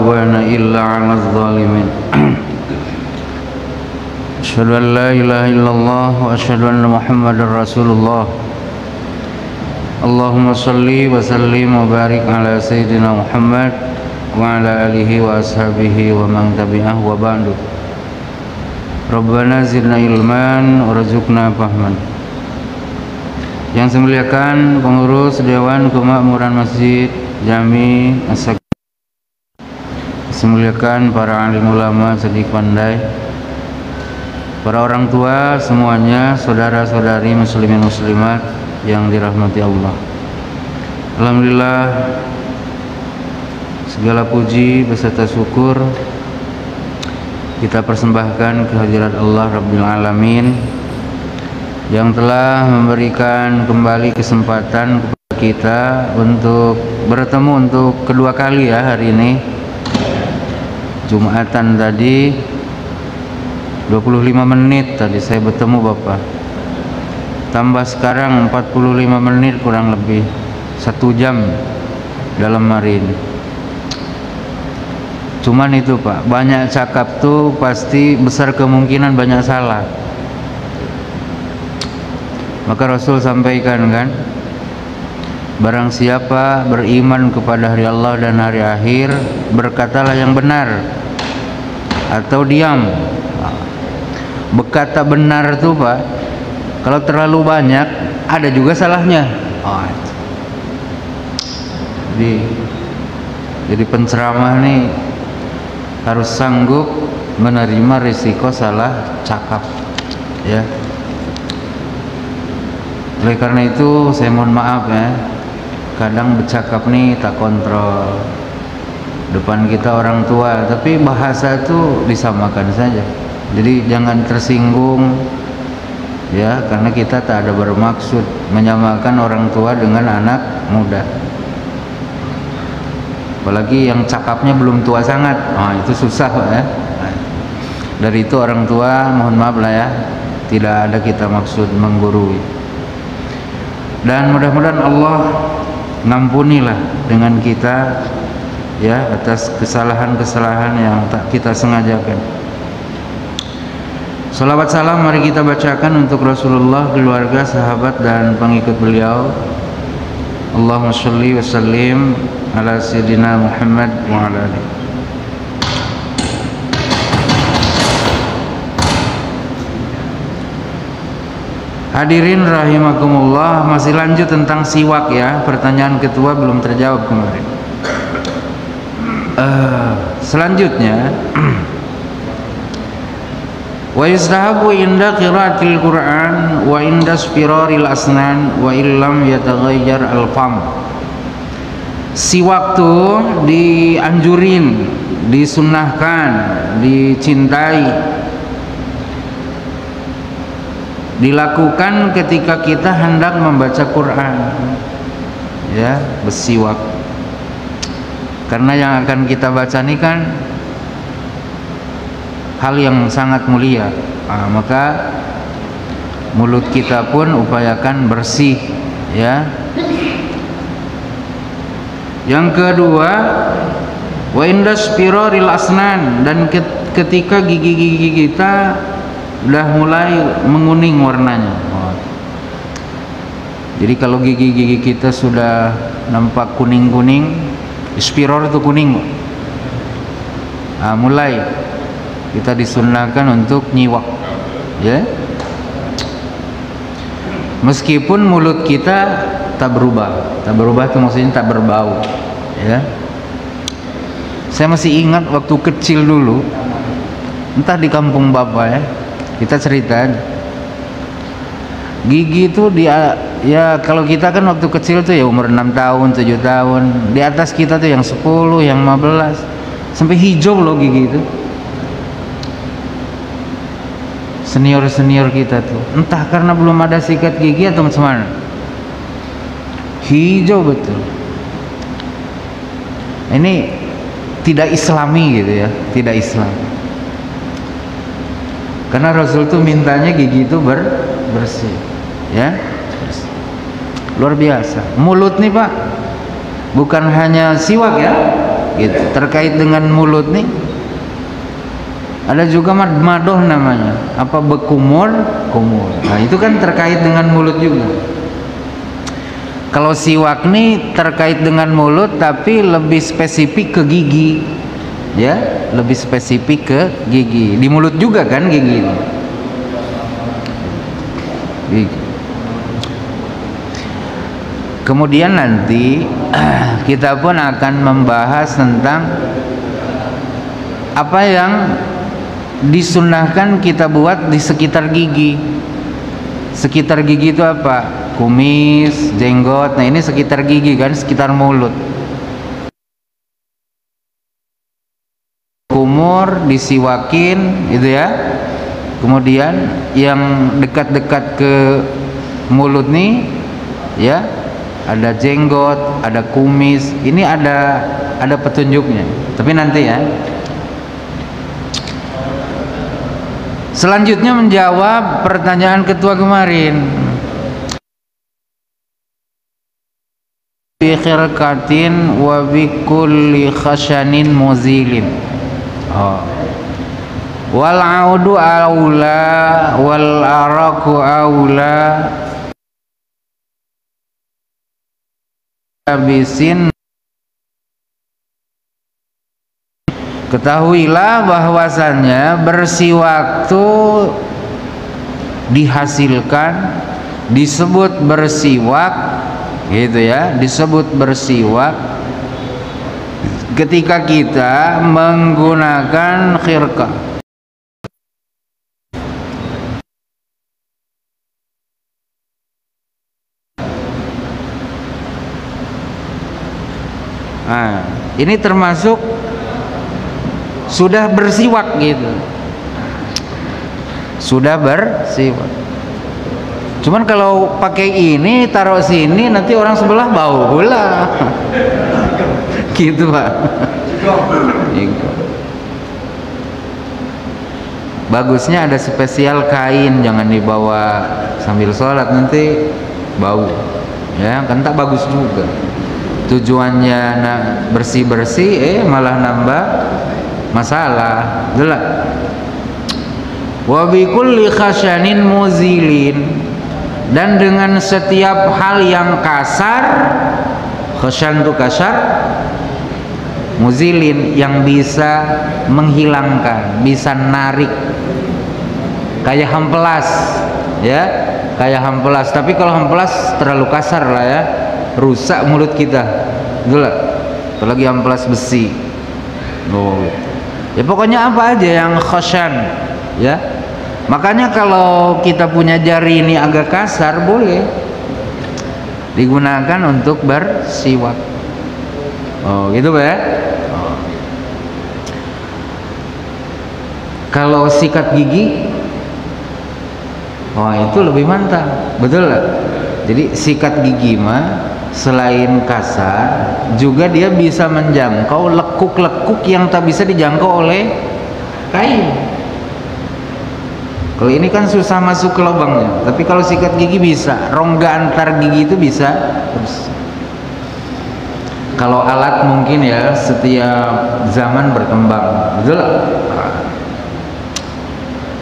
عدوان إلا على الظالمين أشهد أن لا إله إلا الله وأشهد أن محمدا رسول الله اللهم صل وسلم وبارك على سيدنا محمد وعلى آله وأصحابه ومن تبعه وبعد Rabbana zidna ilman warzuqna fahman. Yang saya muliakan pengurus Dewan Kemakmuran Masjid Jami As-Sakina, saya muliakan para alim ulama cerdik pandai, para orang tua semuanya, saudara-saudari muslimin muslimat yang dirahmati Allah. Alhamdulillah, segala puji beserta syukur kita persembahkan kehadirat Allah Rabbil Alamin yang telah memberikan kembali kesempatan kepada kita untuk bertemu untuk kedua kali ya hari ini. Jumatan tadi 25 menit tadi saya bertemu Bapak, tambah sekarang 45 menit kurang lebih 1 jam dalam hari ini. Cuman itu Pak, banyak cakap tuh pasti besar kemungkinan banyak salah. Maka Rasul sampaikan kan, barang siapa beriman kepada hari Allah dan hari akhir, berkatalah yang benar atau diam. Berkata benar tuh Pak, kalau terlalu banyak ada juga salahnya. Jadi penceramah nih harus sanggup menerima risiko salah cakap ya. Oleh karena itu saya mohon maaf ya, kadang bercakap nih tak kontrol, depan kita orang tua, tapi bahasa itu disamakan saja. Jadi jangan tersinggung ya, karena kita tak ada bermaksud menyamakan orang tua dengan anak muda, apalagi yang cakapnya belum tua sangat. Itu susah Pak ya. Dari itu orang tua mohon maaf lah ya, tidak ada kita maksud menggurui, dan mudah-mudahan Allah ngampunilah dengan kita ya atas kesalahan-kesalahan yang tak kita sengajakan. Salawat salam mari kita bacakan untuk Rasulullah, keluarga, sahabat dan pengikut beliau. Allahumma sholli wa sallim ala sayyidina Muhammad wa ala alihi. Hadirin rahimakumullah, masih lanjut tentang siwak ya. Pertanyaan ketua belum terjawab kemarin. Selanjutnya wa yustahabu inda qiraatil Qur'an wa inda spiraril asnan wa illam yataghayyar al-fam. Siwak tuh dianjurin, disunnahkan, dicintai, dilakukan ketika kita hendak membaca Quran ya, bersiwak. Karena yang akan kita baca ini kan hal yang sangat mulia, maka mulut kita pun upayakan bersih ya. Yang kedua, wa inda spiraril asnan, dan ketika gigi-gigi kita udah mulai menguning warnanya. Jadi kalau gigi-gigi kita sudah nampak kuning-kuning, spirar itu kuning, mulai kita disunnahkan untuk nyiwak ya. Meskipun mulut kita tak berubah itu maksudnya tak berbau ya. Saya masih ingat waktu kecil dulu, entah di kampung bapak ya, kita cerita gigi itu dia ya, kalau kita kan waktu kecil tuh ya umur 6 tahun 7 tahun, di atas kita tuh yang 10 yang 15 sampai hijau loh gigi itu. Senior-senior kita tuh entah karena belum ada sikat gigi atau macam mana, hijau betul. Ini tidak islami gitu ya, tidak Islam. Karena Rasul tuh mintanya gigi itu bersih ya. Luar biasa. Mulut nih Pak, bukan hanya siwak ya, gitu. Terkait dengan mulut nih ada juga madoh namanya, apa bekumur, kumur. Nah itu kan terkait dengan mulut juga. Kalau siwak nih terkait dengan mulut tapi lebih spesifik ke gigi, ya, lebih spesifik ke gigi. Di mulut juga kan gigi ini. Gigi. Kemudian nanti kita pun akan membahas tentang apa yang disunahkan kita buat di sekitar gigi. Sekitar gigi itu apa? Kumis, jenggot. Nah ini sekitar gigi kan, sekitar mulut. Kumur disiwakin itu ya. Kemudian yang dekat-dekat ke mulut nih ya, ada jenggot, ada kumis. Ini ada petunjuknya. Tapi nanti ya. Selanjutnya menjawab pertanyaan ketua kemarin. Bi khirqatin wa bi kulli khashanin muzilin. Oh. Wal audu aula wal araku aula habisin. Ketahuilah bahwasannya bersiwak itu dihasilkan, disebut bersiwak gitu ya, disebut bersiwak ketika kita menggunakan khirqah. Nah, ini termasuk sudah bersiwak gitu, sudah bersiwak. Cuman kalau pakai ini taruh sini nanti orang sebelah bau pula gitu Pak. Bagusnya ada spesial kain, jangan dibawa sambil sholat nanti bau ya, kan tak bagus juga. Tujuannya bersih-bersih malah nambah masalah. Jelas. Wa bi kulli khashanin muzilin, dan dengan setiap hal yang kasar, khashan itu kasar, muzilin yang bisa menghilangkan, bisa narik, kayak hempelas ya, kayak hempelas. Tapi kalau hempelas terlalu kasar lah ya, rusak mulut kita. Jelas. Apalagi hempelas besi. Oh. Ya pokoknya apa aja yang khashan ya. Makanya kalau kita punya jari ini agak kasar boleh digunakan untuk bersiwak. Oh gitu Pak ya. Oh. Kalau sikat gigi, oh itu lebih mantap, betul lah. Jadi sikat gigi mah selain kasar juga dia bisa menjangkau lekuk-lekuk yang tak bisa dijangkau oleh kain. Kalau ini kan susah masuk ke lubangnya, tapi kalau sikat gigi bisa, rongga antar gigi itu bisa terus. Kalau alat mungkin ya setiap zaman berkembang, betul.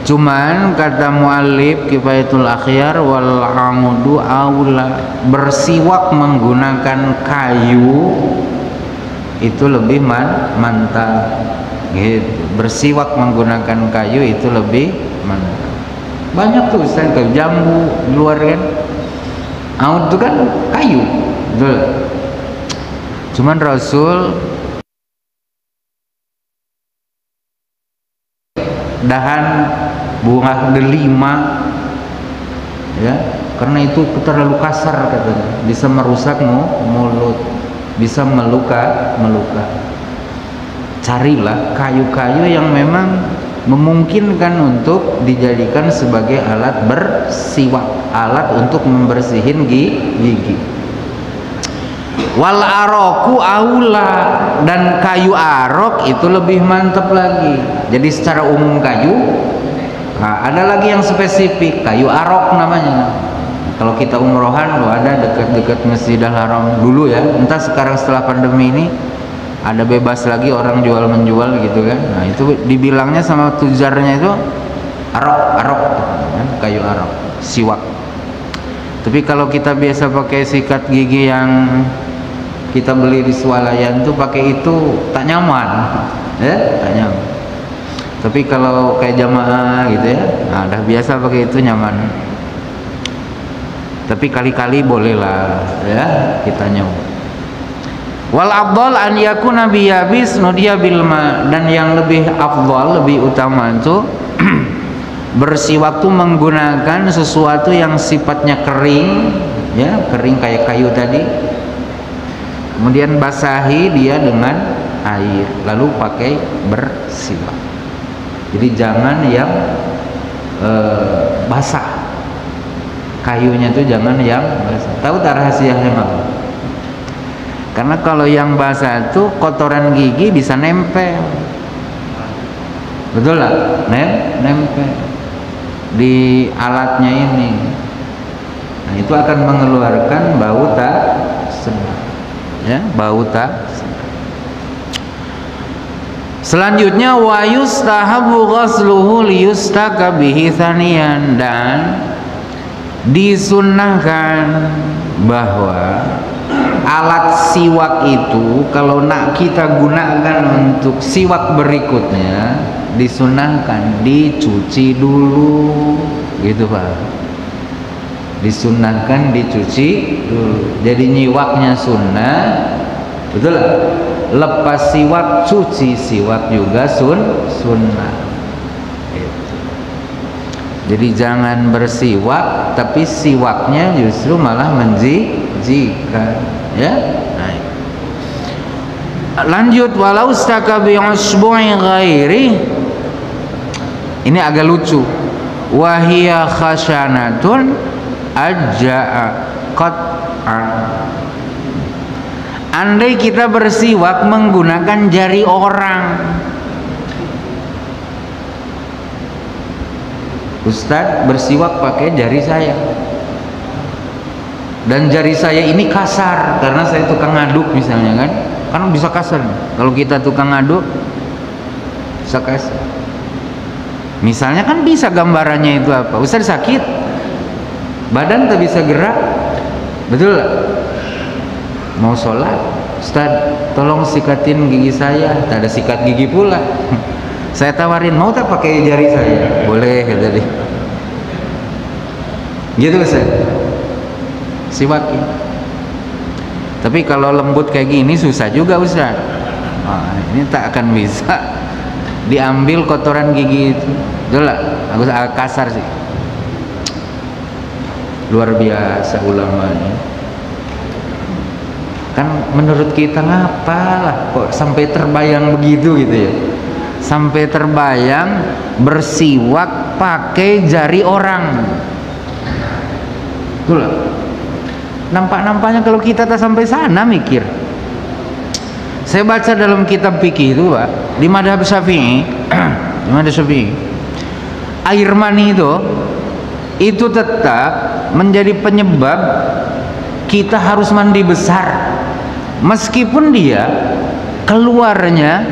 Cuman kata muallif Kifayatul Akhyar, wal amudu aula, bersiwak menggunakan kayu itu lebih mantap gitu. Bersiwak menggunakan kayu itu lebih mantap. Banyak tuh Ustaz, kayu jambu di luar kan, aud itu kan kayu, betul. Cuman Rasul dahan bunga delima ya, karena itu terlalu kasar katanya, bisa merusak mulut, bisa meluka. Carilah kayu-kayu yang memang memungkinkan untuk dijadikan sebagai alat bersiwak, alat untuk membersihin gigi. Wal aroku aula, dan kayu arok itu lebih mantap lagi. Jadi secara umum kayu, nah, ada lagi yang spesifik, kayu arok namanya. Kalau kita umrohan, ada dekat-dekat Masjidil Haram dulu ya, entah sekarang setelah pandemi ini ada bebas lagi orang jual menjual gitu kan. Nah itu dibilangnya sama tujarnya itu arok kan, kayu arok, siwak. Tapi kalau kita biasa pakai sikat gigi yang kita beli di swalayan tuh, pakai itu tak nyaman, ya tak nyaman. Tapi kalau kayak jamaah gitu ya, nah udah biasa pakai itu nyaman. Tapi kali-kali bolehlah ya kita nyoba. Wal afdal an yakuna biyabis nudiya bil ma, dan yang lebih afdal, lebih utama itu bersiwak tuh menggunakan sesuatu yang sifatnya kering, ya kering kayak kayu tadi. Kemudian basahi dia dengan air, lalu pakai bersiwak. Jadi jangan yang basah. Kayunya tuh jangan yang basah. Tahu tak rahasianya apa? Karena kalau yang basah tuh kotoran gigi bisa nempel. Betul lah, nempel di alatnya ini. Nah, itu akan mengeluarkan bau tak sedap. Ya, bau tak sedap. Selanjutnya wa yustahabu ghasluhu liyustaka bihi thaniyan, dan disunnahkan bahwa alat siwak itu kalau nak kita gunakan untuk siwak berikutnya, disunnahkan dicuci dulu gitu Pak. Disunnahkan dicuci dulu. Jadi nyiwaknya sunnah, betul lah. Lepas siwak, cuci siwak juga sunnah. Jadi jangan bersiwak tapi siwaknya justru malah menjijikan, ya. Nah, lanjut, walau staka bi usbu'i ghairi, ini agak lucu, wahia khasyanatun ajja'a qat'an. Andai kita bersiwak menggunakan jari orang, Ustadz bersiwak pakai jari saya, dan jari saya ini kasar karena saya tukang ngaduk misalnya kan bisa kasar. Kalau kita tukang ngaduk bisa kasar. Misalnya kan bisa gambarannya itu apa? Ustadz sakit, badan tak bisa gerak, betul gak? Mau sholat, Ustadz tolong sikatin gigi saya, tak ada sikat gigi pula. Saya tawarin, mau tak pakai jari saya? Boleh, kata dia. Gitu Ustaz, siwakin. Tapi kalau lembut kayak gini susah juga Ustaz. Nah, ini tak akan bisa diambil kotoran gigi itu. Jelas, aku agak kasar sih. Luar biasa ulamanya. Kan menurut kita ngapalah kok sampai terbayang begitu gitu ya. Sampai terbayang bersiwak pakai jari orang. Betul. Nampak-nampaknya kalau kita tak sampai sana mikir. Saya baca dalam kitab fikih itu Pak, di madhab Syafi'i, di madhab Syafi'i, air mani itu tetap menjadi penyebab kita harus mandi besar, meskipun dia keluarnya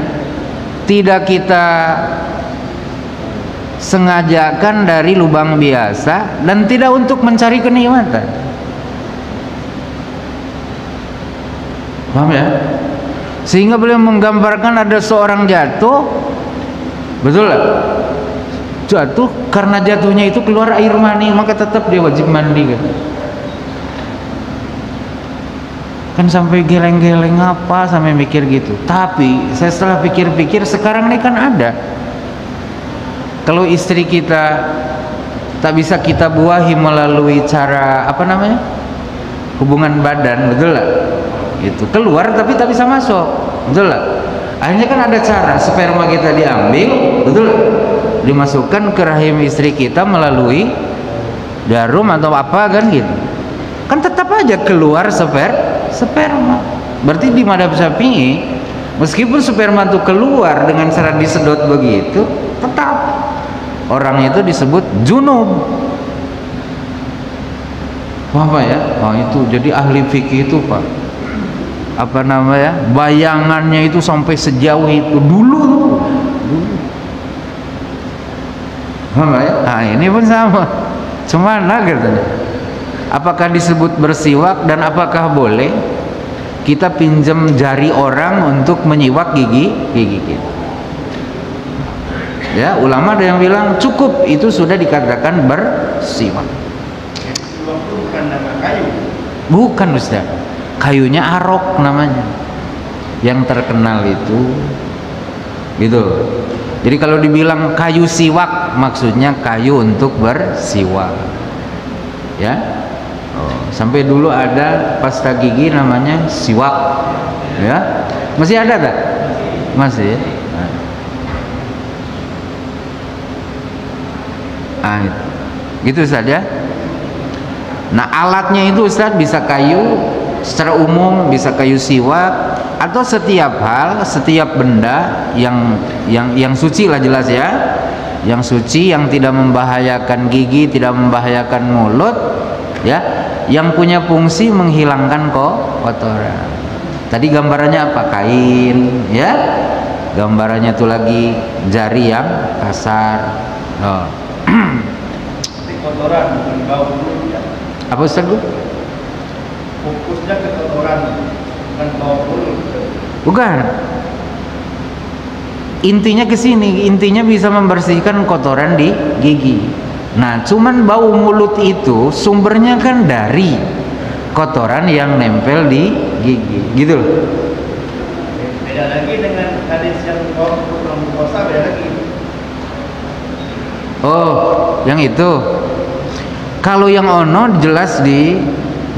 tidak kita sengajakan dari lubang biasa dan tidak untuk mencari kenikmatan. Paham ya? Sehingga beliau menggambarkan ada seorang jatuh, betul lah, jatuh karena jatuhnya itu keluar air mani, maka tetap dia wajib mandi kan sampai geleng-geleng apa sampai mikir gitu. Tapi saya setelah pikir-pikir, sekarang ini kan ada, kalau istri kita tak bisa kita buahi melalui cara apa namanya, hubungan badan, betul lah, itu keluar tapi tak bisa masuk, betul lah. Akhirnya kan ada cara, sperma kita diambil, betul lah, dimasukkan ke rahim istri kita melalui jarum atau apa kan gitu, kan tetap aja keluar sperma. Berarti di madhab Syafi'i, meskipun sperma itu keluar dengan cara disedot begitu, tetap orang itu disebut junub. Apa ya? Oh itu jadi ahli fikih itu Pak, apa namanya, bayangannya itu sampai sejauh itu dulu. Nah, ini pun sama. Cuma katanya, apakah disebut bersiwak dan apakah boleh kita pinjam jari orang untuk menyiwak gigi kita? Ya, ulama ada yang bilang cukup, itu sudah dikatakan bersiwak. Siwak itu bukan nama kayu. Bukan Ustaz, kayunya arok namanya, yang terkenal itu, gitu. Jadi kalau dibilang kayu siwak, maksudnya kayu untuk bersiwak, ya. Sampai dulu ada pasta gigi namanya siwak, ya. Masih ada tak? Masih. Nah, gitu Ustaz ya. Nah, alatnya itu Ustaz bisa kayu secara umum, bisa kayu siwak, atau setiap hal, setiap benda yang suci lah, jelas ya, yang suci, yang tidak membahayakan gigi, tidak membahayakan mulut, ya, yang punya fungsi menghilangkan kotoran. Tadi gambarannya apa? Kain, ya, gambarannya tuh lagi jari yang kasar. Kotoran bukan bau mulut ya. Apa Ustaz Bu? Fokusnya ke kotoran bukan bau mulut. Bukan. Intinya ke sini, intinya bisa membersihkan kotoran di gigi. Nah, cuman bau mulut itu sumbernya kan dari kotoran yang nempel di gigi, gitu loh. Beda lagi dengan hadis yang bau puasa, beda lagi. Oh, yang itu. Kalau yang ono jelas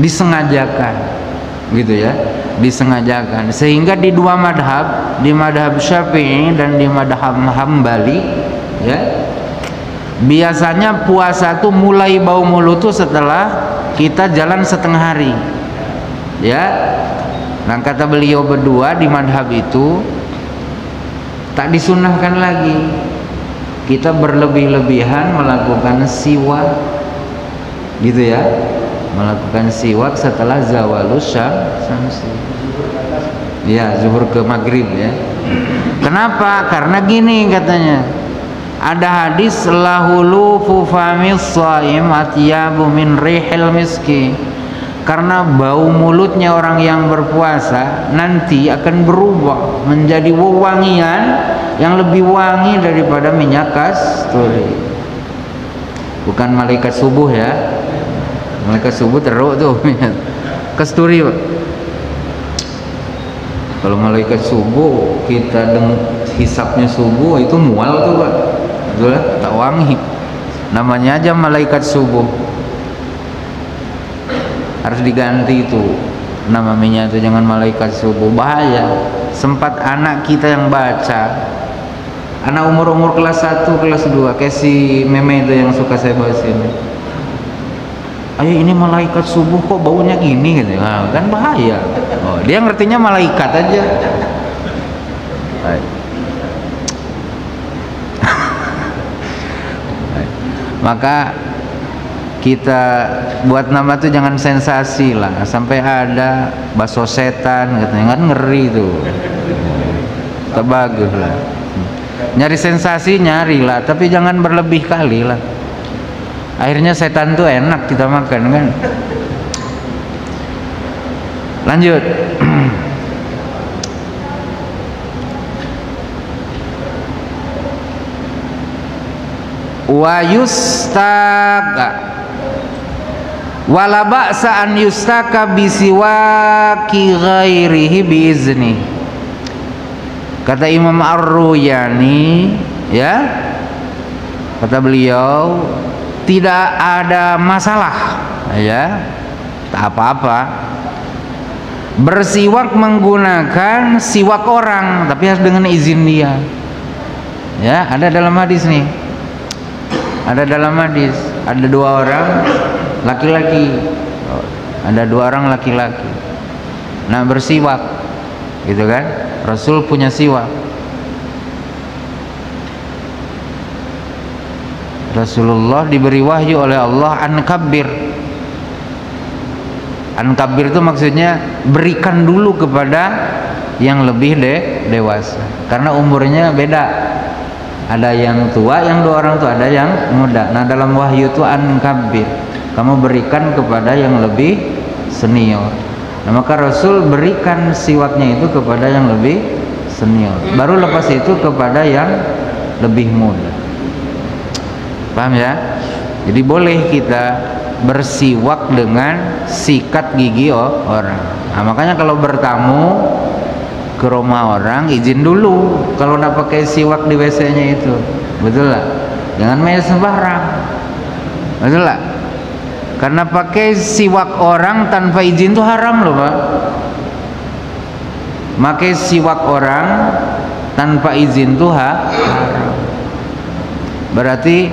disengajakan, gitu ya, disengajakan. Sehingga di dua madhab, di madhab Syafi'i dan di madhab Hambali, ya, biasanya puasa tuh mulai bau mulut tuh setelah kita jalan setengah hari, ya. Nah, kata beliau berdua di madhab itu tak disunahkan lagi kita berlebih-lebihan melakukan siwak, gitu ya, melakukan siwak setelah zawalus syamsi, ya, zuhur ke maghrib, ya. Kenapa? Karena gini katanya, ada hadis lahulu fufamis shaim atyabu min rihil miski, karena bau mulutnya orang yang berpuasa nanti akan berubah menjadi wewangian yang lebih wangi daripada minyak kasturi. Bukan malaikat subuh ya, malaikat subuh teruk tuh minyak kasturi Pak. Kalau malaikat subuh kita hisapnya subuh itu mual tuh Pak, betul, tak wangi. Namanya aja malaikat subuh, harus diganti itu nama minyak itu, jangan malaikat subuh, bahaya. Sempat anak kita yang baca, anak umur kelas 1, kelas 2, kayak si meme itu yang suka saya bahas ini, ayo ini malaikat subuh kok baunya gini gitu. Nah, kan bahaya. Oh, dia ngertinya malaikat aja. Maka kita buat nama tuh jangan sensasi lah, sampai ada bakso setan katanya, kan ngeri tuh. Tak bagus lah. Nyari sensasi nyari lah, tapi jangan berlebih kali lah. Akhirnya setan tuh enak kita makan kan. Lanjut. Wa yustaka wala ba'sa an yustaka bisiwaki ghairihi biizni. Kata Imam Ar-Ruyani, ya, kata beliau tidak ada masalah, ya, tak apa-apa bersiwak menggunakan siwak orang, tapi harus dengan izin dia, ya. Ada dalam hadis nih, ada dalam hadis, ada 2 orang laki-laki, ada 2 orang laki-laki, nah bersiwak, gitu kan. Rasul punya siwak, Rasulullah diberi wahyu oleh Allah an kabbir, An-kabir itu maksudnya berikan dulu kepada yang lebih dewasa, karena umurnya beda. Ada yang tua, yang dua orang tua, ada yang muda. Nah dalam wahyu itu an-kabir, kamu berikan kepada yang lebih senior. Nah maka Rasul berikan siwaknya itu kepada yang lebih senior, baru lepas itu kepada yang lebih muda. Paham ya? Jadi boleh kita bersiwak dengan sikat gigi orang. Nah, makanya kalau bertamu ke rumah orang izin dulu kalau nak pakai siwak di WC-nya itu, betul lah. Jangan main sembarang, betul lah. Karena pakai siwak orang tanpa izin itu haram loh Pak. Pakai siwak orang tanpa izin itu haram. Berarti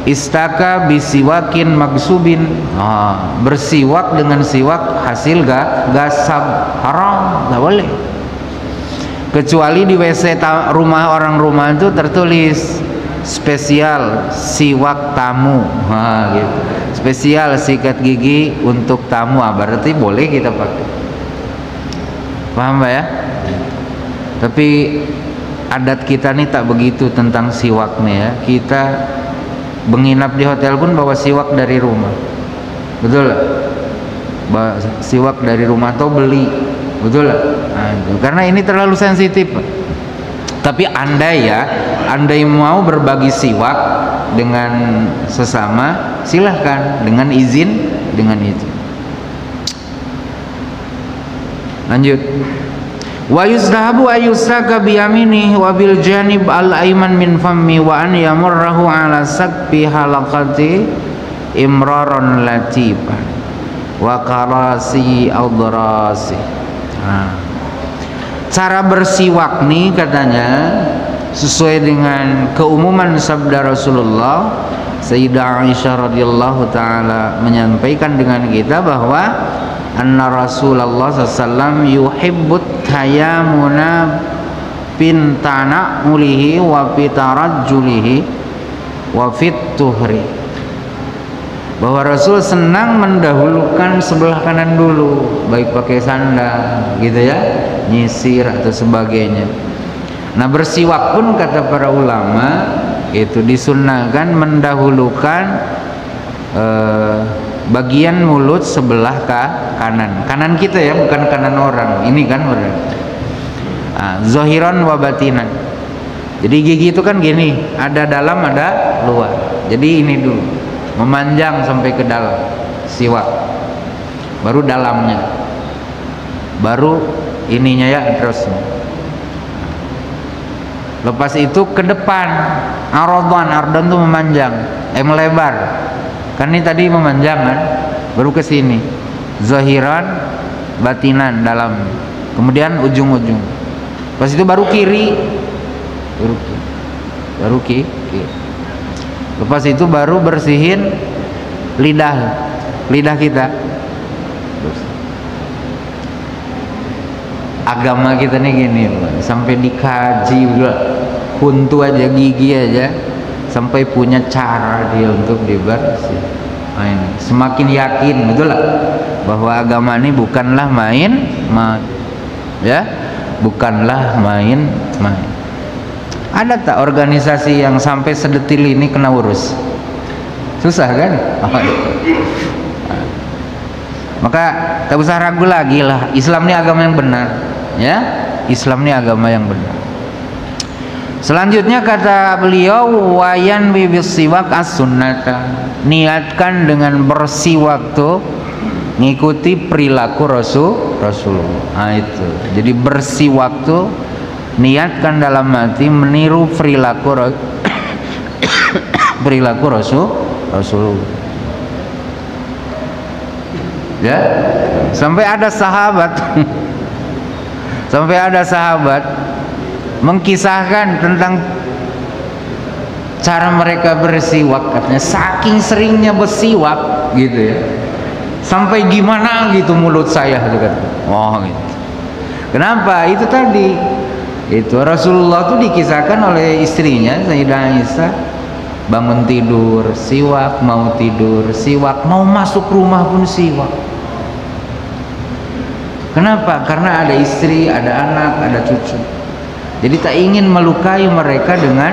istaka bisiwakin maksubin, bersiwak dengan siwak hasil gasab, haram, nggak boleh. Kecuali di WC rumah orang rumah itu tertulis spesial siwak tamu, gitu. Spesial sikat gigi untuk tamu, berarti boleh kita pakai. Paham Pak ya? Tapi adat kita nih tak begitu tentang siwak nih ya. Kita menginap di hotel pun bawa siwak dari rumah, betul lah. Bawa siwak dari rumah atau beli, betul lah. Nah, karena ini terlalu sensitif. Tapi andai mau berbagi siwak dengan sesama, silahkan dengan izin. Lanjut. Wa yuzdahabu ayyusaka biyaminih wa bil janib al aiman min fammi wa an yamurrahu ala sakbi halaqati imraron latiban wa qarasi audrasi. Cara bersiwak nih katanya sesuai dengan keumuman sabda Rasulullah. Sayyidah Aisyah radhiyallahu taala menyampaikan dengan kita bahwa anna Rasulullah sallallahu yuhibbut tayamuna pintana ulihi wa fitarajjulihi wa fit tuhri, bahwa Rasul senang mendahulukan sebelah kanan dulu, baik pakai sandal gitu ya, nyisir atau sebagainya. Nah bersiwak pun kata para ulama itu disunnahkan mendahulukan bagian mulut sebelah kanan kita ya, bukan kanan orang ini kan berarti zahiran wa batinan. Jadi gigi itu kan gini, ada dalam ada luar. Jadi ini dulu memanjang sampai ke dalam siwak, baru dalamnya, baru ininya ya terusnya. Lepas itu ke depan ardan tuh memanjang, melebar. Kan ini tadi memanjang kan, baru ke sini zahiran batinan dalam, kemudian ujung-ujung. Pas itu baru kiri, baru kiri. Lepas itu baru bersihin lidah kita. Agama kita nih gini, sampai dikaji udah kuntu aja, gigi aja, sampai punya cara dia untuk dibersih. Nah, ini semakin yakin betul lah bahwa agama ini bukanlah main, ya, bukanlah main. Ada tak organisasi yang sampai sedetil ini kena urus? Susah kan? Maka tak usah ragu lagi lah, Islam ini agama yang benar, ya. Islam ini agama yang benar. Selanjutnya kata beliau, wayan bibis siwak as-sunnata, niatkan dengan bersiwak tuh ngikuti perilaku Rasulullah. Nah itu. Jadi bersiwak tuh niatkan dalam hati meniru perilaku Rasulullah. Ya, sampai ada sahabat mengkisahkan tentang cara mereka bersiwak, katanya saking seringnya bersiwak gitu ya, sampai gimana gitu mulut saya gitu. Gitu. Kenapa? Itu tadi itu Rasulullah tuh dikisahkan oleh istrinya Sayyidah Aisyah, bangun tidur siwak, mau tidur siwak, mau masuk rumah pun siwak. Kenapa? Karena ada istri, ada anak, ada cucu. Jadi tak ingin melukai mereka dengan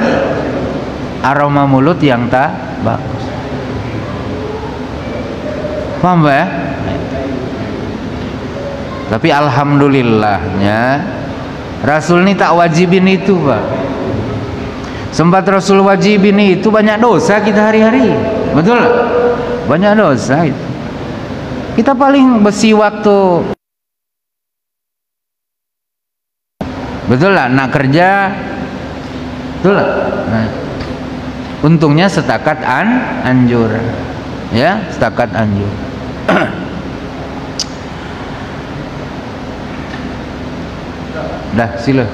aroma mulut yang tak bagus. Paham Pak ya? Tapi alhamdulillahnya Rasul ini tak wajibin itu Pak. Sempat Rasul wajibin itu banyak dosa kita hari-hari. Betul gak? Banyak dosa itu. Kita paling bersiwak tuh, betul lah, nak kerja, betul lah. Nah, untungnya setakat anjur, ya, setakat anjur. Dah, sila.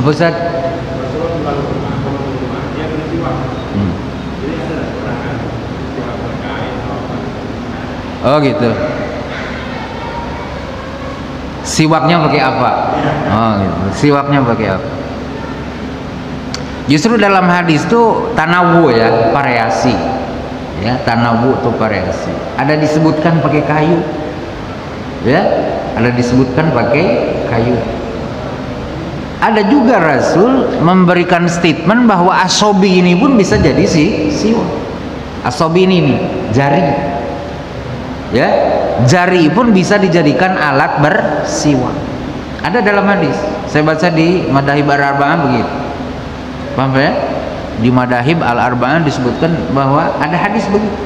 Apa Ustaz? Oh gitu. Siwaknya pakai apa? Oh gitu. Siwaknya pakai apa? Justru dalam hadis tuh tanawu ya, variasi. Ya, tanawu tuh variasi. Ada disebutkan pakai kayu. Ya, ada disebutkan pakai kayu. Ada juga Rasul memberikan statement bahwa asobi ini pun bisa jadi siwak. Asobi ini nih, jari. Ya, jari pun bisa dijadikan alat bersiwak. Ada dalam hadis. Saya baca di Madahib Al-Arba'ah begitu. Paham ya? Di Madahib Al-Arba'ah disebutkan bahwa ada hadis begitu.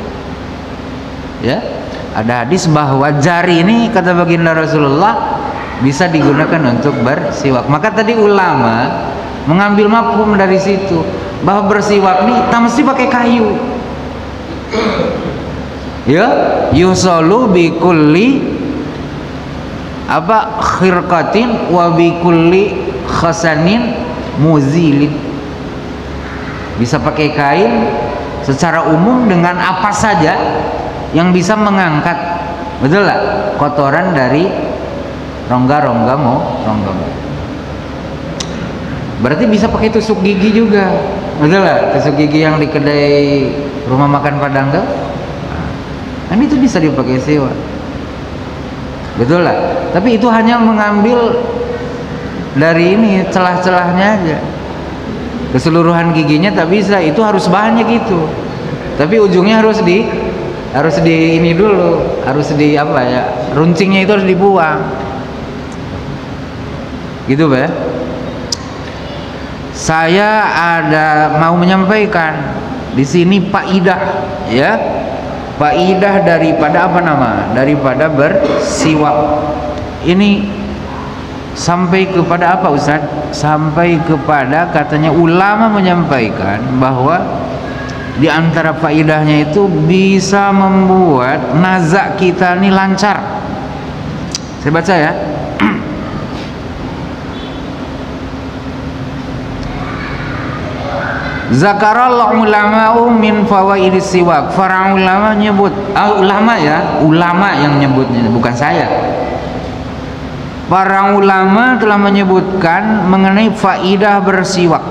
Ya, ada hadis bahwa jari ini kata baginda Rasulullah bisa digunakan untuk bersiwak. Maka tadi ulama mengambil mafhum dari situ bahwa bersiwak ini tak mesti pakai kayu. Ya, yusallu bi kulli apa khirqatin wa bi kulli khasanin muzilin. Bisa pakai kain secara umum dengan apa saja yang bisa mengangkat, betul lah, kotoran dari rongga-rongga rongga. Berarti bisa pakai tusuk gigi juga, betul lah, tusuk gigi yang di kedai rumah makan Padang tuh. Kan itu bisa dipakai siwak, betul lah. Tapi itu hanya mengambil dari ini celah-celahnya aja. Keseluruhan giginya tak bisa, itu harus bahannya gitu. Tapi ujungnya harus di ini dulu, harus di apa ya? Runcingnya itu harus dibuang. Gitu Pak. Saya ada mau menyampaikan di sini faidah ya. Faidah daripada apa nama? Daripada bersiwak. Ini sampai kepada apa Ustaz? Sampai kepada katanya ulama menyampaikan bahwa di antara faidahnya itu bisa membuat nazak kita ini lancar. Saya baca ya. Zakarallahu ulama'u min fawaidis siwak. Para ulama nyebut, ulama ya, ulama yang nyebutnya, bukan saya. Para ulama telah menyebutkan mengenai faidah bersiwak.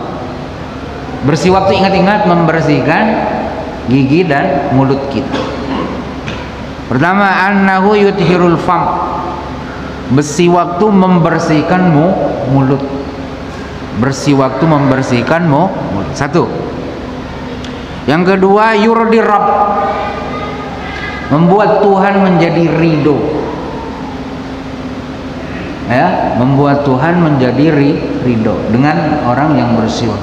Bersiwak itu ingat-ingat membersihkan gigi dan mulut kita. Pertama, annahu yuthirul fam. Bersiwak itu membersihkan mulut. Bersiwak itu membersihkan mulut. Satu. Yang kedua, yurdi rabb. Membuat Tuhan menjadi ridho. Ya, membuat Tuhan menjadi ridho dengan orang yang bersiwak.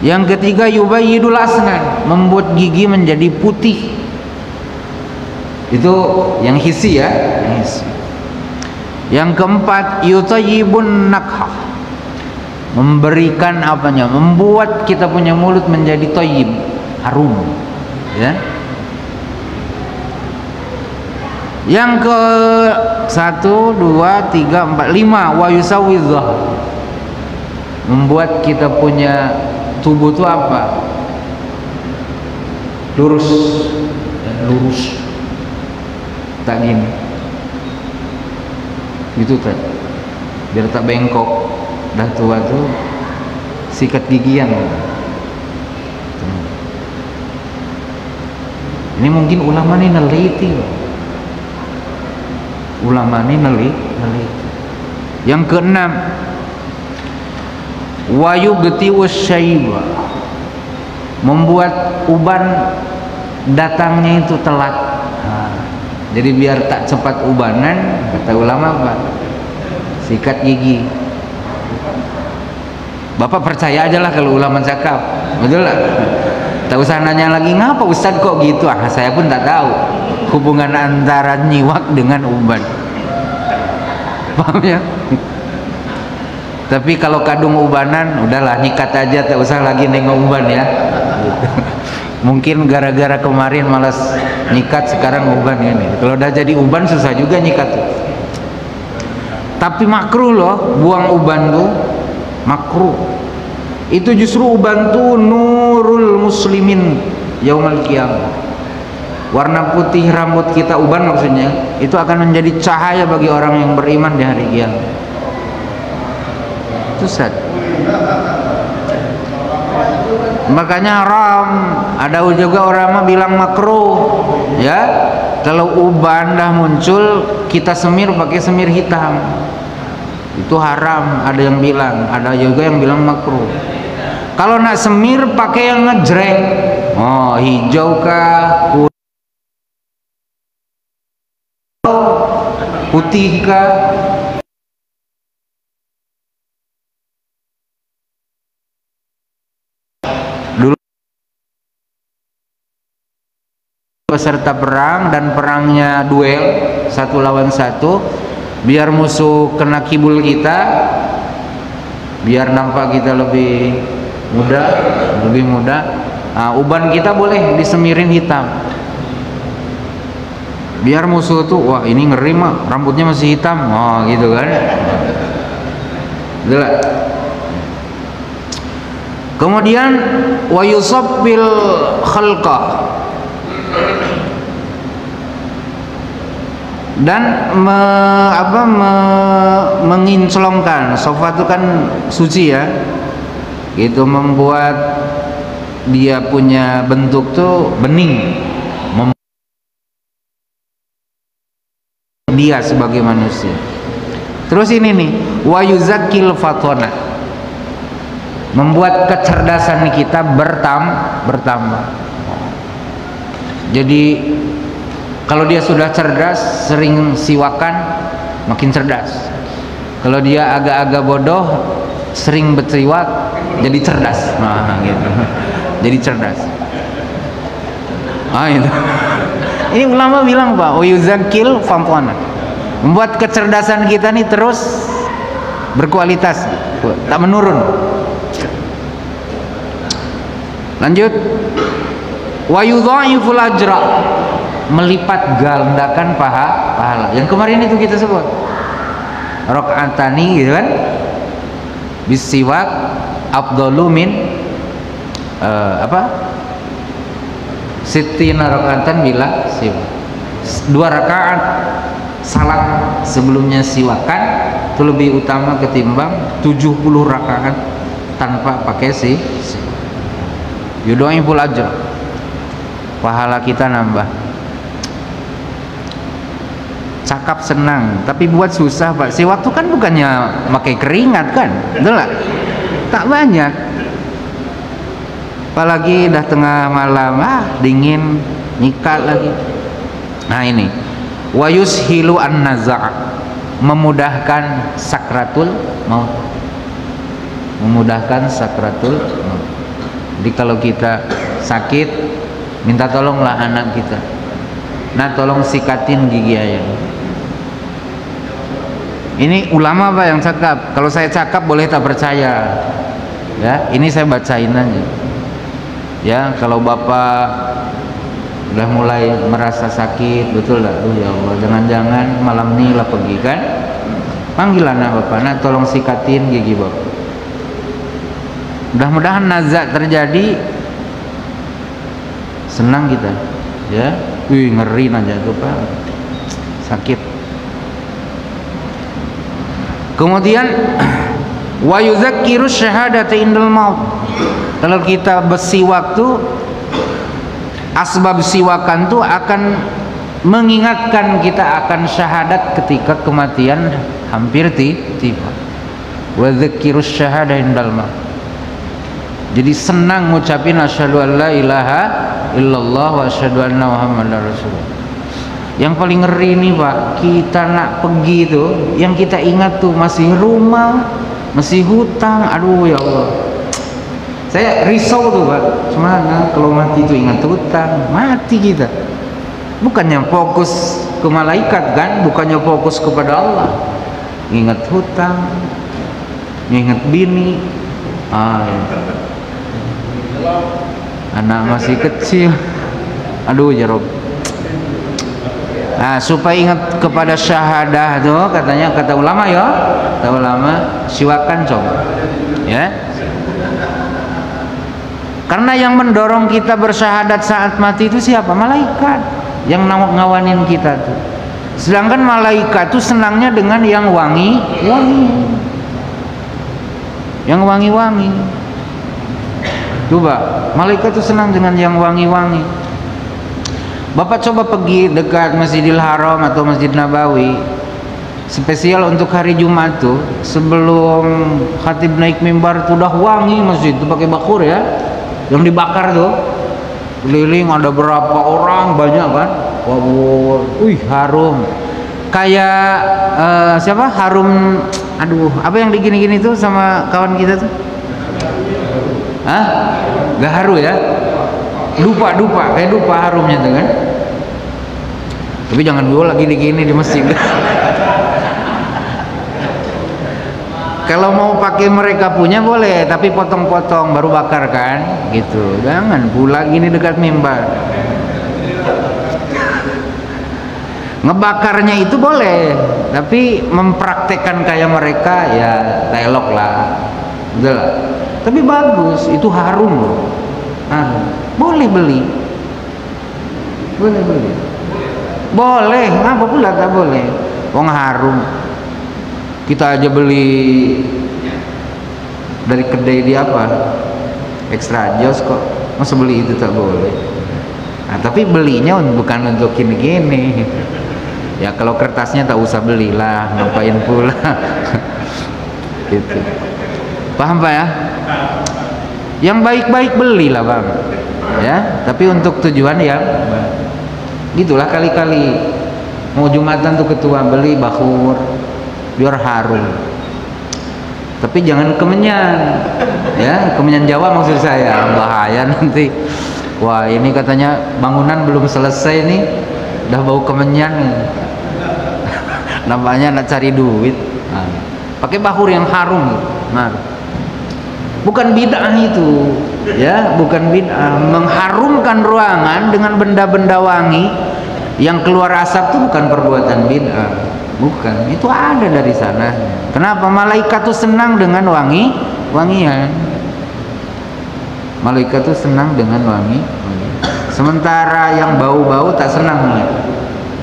Yang ketiga, yubayyidul asnan, membuat gigi menjadi putih. Itu yang hisi ya, yang hisi. Yang keempat, yutayyibun nakhah, memberikan apanya, membuat kita punya mulut menjadi thayyib, harum, ya. Yang ke 1, 2, 3, 4, 5 wa yusawwidzah, membuat kita punya tubuh itu apa? Lurus, lurus, tak gini, gitu kan, biar tak bengkok. Dah tua tuh sikat gigian. Ini mungkin ulama ini neliti. Ulama ini neliti. Yang keenam, wayubti wasyaiba, membuat uban datangnya itu telat. Jadi biar tak cepat ubanan, kata ulama apa? Sikat gigi. Bapak percaya aja lah kalau ulama cakap, betul lah. Tak usah nanya lagi, ngapa Ustadz kok gitu? Saya pun tak tahu hubungan antara nyiwak dengan uban. Paham ya? Tapi kalau kadung ubanan, udahlah nyikat aja, tak usah lagi nengok uban ya. Mungkin gara-gara kemarin malas nyikat, sekarang uban ini. Kalau udah jadi uban susah juga nyikat tuh. Tapi makruh loh, buang uban tuh makruh. Itu justru uban tuh nurul muslimin yaumal qiyamah. Warna putih rambut kita, uban maksudnya, itu akan menjadi cahaya bagi orang yang beriman di hari kiamat. Itu Ustaz. Makanya haram. Ada juga orang bilang makruh, ya. Kalau uban dah muncul, kita semir pakai semir hitam. Itu haram, ada yang bilang, ada juga yang bilang makruh. Kalau nak semir pakai yang ngejreng, oh hijau kah, putih kah, dulu peserta perang dan perangnya duel satu lawan satu, biar musuh kena kibul kita, biar nampak kita lebih muda, uban kita boleh disemirin hitam, biar musuh tuh, wah ini ngeri mah, rambutnya masih hitam, oh gitu kan. Itulah. Kemudian wa yusabbil khalqa, dan mengincelongkan. Sofa itu kan suci ya, itu membuat dia punya bentuk tuh bening, dia sebagai manusia. Terus ini nih, wa yuzakkil fatona, membuat kecerdasan kita bertambah. Jadi kalau dia sudah cerdas, sering siwakan, makin cerdas. Kalau dia agak-agak bodoh, sering bersiwak, jadi cerdas. Nah, gitu. Jadi cerdas. Itu. Ini ulama bilang Pak, oyuzakil fampona, membuat kecerdasan kita nih terus berkualitas, tak menurun. Lanjut, wa yudha'iful ajra, melipat gandakan pahala. Yang kemarin itu kita sebut rakaatani gitu kan, bisiwak afdalu min sittina rakaatan bila siwak. 2 rakaat salat sebelumnya siwakan itu lebih utama ketimbang 70 rakaat tanpa pakai siwak. Yudha'iful ajra, pahala kita nambah. Cakap senang, tapi buat susah Pak. Siwak itu kan bukannya pakai keringat kan, betul nggak? Tak banyak. Apalagi dah tengah malam, dingin, nyikat lagi. Nah ini, wa yushilu an-naza', memudahkan sakratul maut. Memudahkan sakratul maut. Jadi kalau kita sakit, minta tolonglah anak kita. Nah, tolong sikatin gigi ayam. Ini ulama Pak yang cakap. Kalau saya cakap boleh tak percaya. Ya, ini saya bacain aja. Ya, kalau Bapak udah mulai merasa sakit, betul lah. Ya Allah, jangan-jangan malam ini lah pergi kan? Panggil anak Bapak, nah tolong sikatin gigi Bapak. Mudah-mudahan nazak terjadi, senang kita. Ya, ngeri aja tuh Pak, sakit. Kemudian Wa yudzakkirus syahadata indal maut. Kalau kita bersiwak tuh, asbab siwakan tuh akan mengingatkan kita akan syahadat ketika kematian hampir tiba. Wa dzakirus syahada indal maut. Jadi senang ngucapin asyhadu an la ilaha illallah wa asyhadu anna muhammadar rasulullah. Yang paling ngeri nih Pak, kita nak pergi tuh, yang kita ingat tuh masih rumah, masih hutang. Aduh ya Allah, saya risau tuh Pak. Semana kalau mati tuh ingat hutang, mati kita. Bukannya fokus ke malaikat kan, bukannya fokus kepada Allah. Ingat hutang, ingat bini, anak masih kecil. Aduh ya Rob. Nah, supaya ingat kepada syahadah tuh, katanya kata ulama ya, kata ulama siwakan coba, ya. Karena yang mendorong kita bersyahadat saat mati itu siapa? Malaikat yang ngawanin kita tuh. Sedangkan malaikat tuh senangnya dengan yang wangi-wangi, yang wangi-wangi. Coba, malaikat tuh senang dengan yang wangi-wangi. Bapak coba pergi dekat Masjidil Haram atau Masjid Nabawi, spesial untuk hari Jumat tuh, sebelum khatib naik mimbar tuh udah wangi masjid tuh, pakai bakur ya, yang dibakar tuh, keliling ada berapa orang, banyak kan, wow, harum, kayak siapa, harum, aduh, apa yang digini-gini tuh sama kawan kita tuh, gaharu ya, dupa, kayak dupa harumnya tuh kan. Tapi jangan dulu lagi digini di masjid. Kalau mau pakai mereka punya boleh, tapi potong-potong baru bakar kan, gitu. Jangan pula gini dekat mimbar. Ngebakarnya itu boleh, tapi mempraktekkan kayak mereka ya dialog lah, betul. Tapi bagus, itu harum loh. Boleh beli, boleh, ngapa pula tak boleh? Wong harum. Kita aja beli dari kedai di apa, Extra Jos kok, masa beli itu tak boleh? Nah, tapi belinya bukan untuk gini-gini. Ya kalau kertasnya tak usah belilah, ngapain pula? Gitu. Paham Pak ya? Yang baik-baik belilah Bang. Ya, tapi untuk tujuan yang gitulah. Kali-kali mau Jumatan tuh ketua beli bakur biar harum, tapi jangan kemenyan ya, kemenyan Jawa maksud saya, bahaya nanti. Wah ini katanya bangunan belum selesai nih udah bau kemenyan. Nampaknya nak cari duit. Pakai bakur yang harum. Bukan bid'ah itu ya, bukan bid'ah. Mengharumkan ruangan dengan benda-benda wangi yang keluar asap itu bukan perbuatan bid'ah, bukan. Itu ada dari sana. Kenapa? Malaikat tuh senang dengan wangian. Malaikat tuh senang dengan wangi. Sementara yang bau-bau tak senang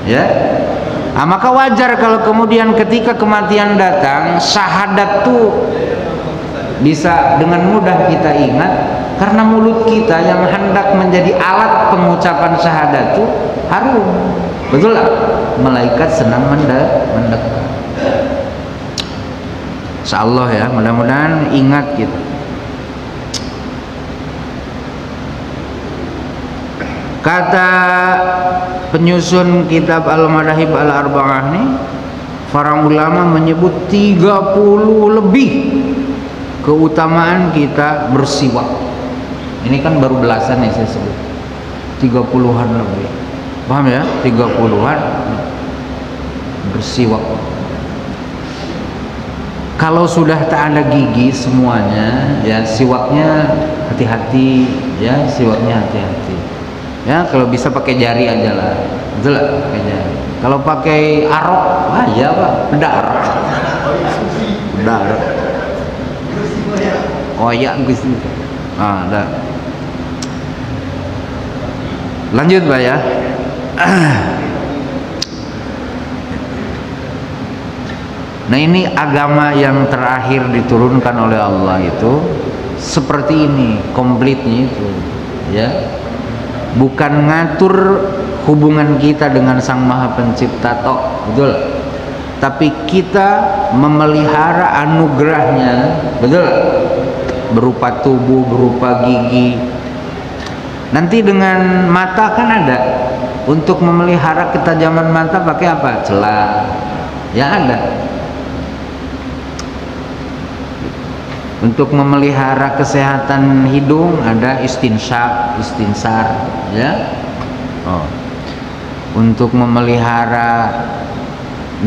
ya. Maka wajar kalau kemudian ketika kematian datang, syahadat tuh bisa dengan mudah kita ingat, karena mulut kita yang hendak menjadi alat pengucapan syahadat itu harum. Betul lah, malaikat senang mendekat. Insyaallah ya, mudah-mudahan ingat gitu. Kata penyusun kitab Al-Madahib Al-Arba'ah nih, para ulama menyebut 30 lebih keutamaan kita bersiwak. Ini kan baru belasan nih saya sebut, 30-an lebih. Paham ya? 30-an bersiwak. Kalau sudah tak ada gigi semuanya, ya siwaknya hati-hati, ya siwaknya hati-hati. Ya kalau bisa pakai jari aja lah, betul lah, pakai jari. Kalau pakai arok, ya Pak, darah. Oh ya, Gusti. Dah. Lanjut Pak ya. Nah, ini agama yang terakhir diturunkan oleh Allah itu seperti ini, komplitnya itu, ya. Bukan ngatur hubungan kita dengan Sang Maha Pencipta tok, betul. Tapi kita memelihara anugerahnya, betul. Berupa tubuh, berupa gigi. Nanti dengan mata kan ada. Untuk memelihara ketajaman mata pakai apa? Celah. Ya ada. Untuk memelihara kesehatan hidung ada istinsar, ya. Oh. Untuk memelihara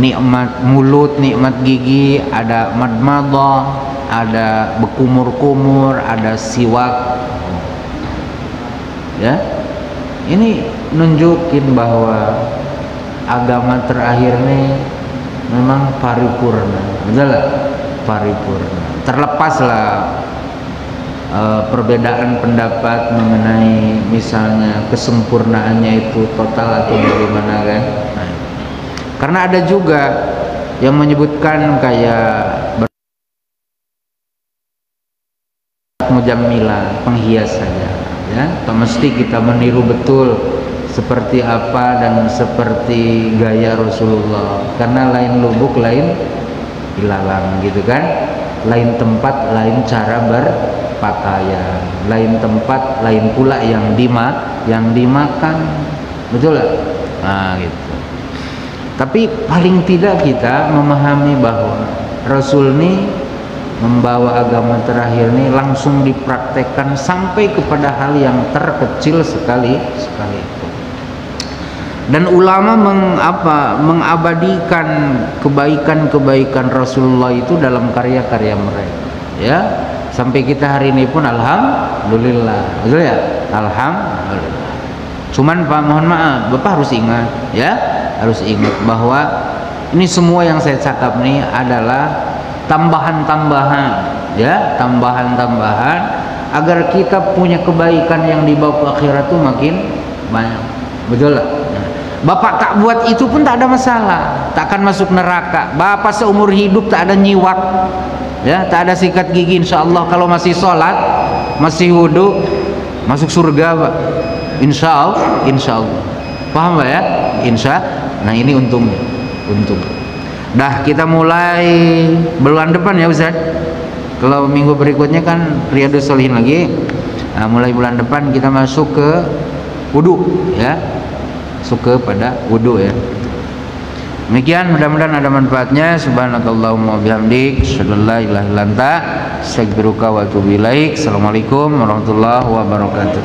nikmat mulut, nikmat gigi ada madmadah, ada berkumur-kumur, ada siwak. Ya. Ini nunjukin bahwa agama terakhir ini memang paripurna. Betul lah? Paripurna. Terlepaslah perbedaan pendapat mengenai misalnya kesempurnaannya itu total atau bagaimana kan. Nah, karena ada juga yang menyebutkan kayak mujammila, penghias saja, ya. Tak mesti kita meniru betul seperti apa dan seperti gaya Rasulullah, karena lain lubuk lain ilalang gitu kan, lain tempat lain cara berpakaian, lain tempat lain pula yang dimakan, betul lah. Nah gitu. Tapi paling tidak kita memahami bahwa Rasul ini membawa agama terakhir ini langsung dipraktekkan sampai kepada hal yang terkecil sekali itu. Dan ulama mengabadikan kebaikan-kebaikan Rasulullah itu dalam karya-karya mereka, ya. Sampai kita hari ini pun alhamdulillah, betul ya? Alhamdulillah. Cuman Pak, mohon maaf, Bapak harus ingat, ya, harus ingat bahwa ini semua yang saya cakap ini adalah tambahan-tambahan, ya, tambahan-tambahan agar kita punya kebaikan yang dibawa ke akhirat itu makin banyak, betul lah. Bapak tak buat itu pun tak ada masalah, tak akan masuk neraka. Bapak seumur hidup tak ada nyiwak, ya, tak ada sikat gigi, insya Allah kalau masih sholat, masih wudhu, masuk surga, Pak. Insya Allah. Paham Pak ya? Nah ini untungnya, untung. Dah kita mulai bulan depan ya Ustaz. Kalau minggu berikutnya kan Riyadhus Shalihin lagi. Nah, mulai bulan depan kita masuk ke wudhu, ya. Masuk kepada wudhu, ya. Demikian, mudah-mudahan ada manfaatnya. Subhanakallahumma bihamdik, asyhadu an la ilaha illa anta, astaghfiruka wa atubu ilaik. Assalamualaikum warahmatullahi wabarakatuh.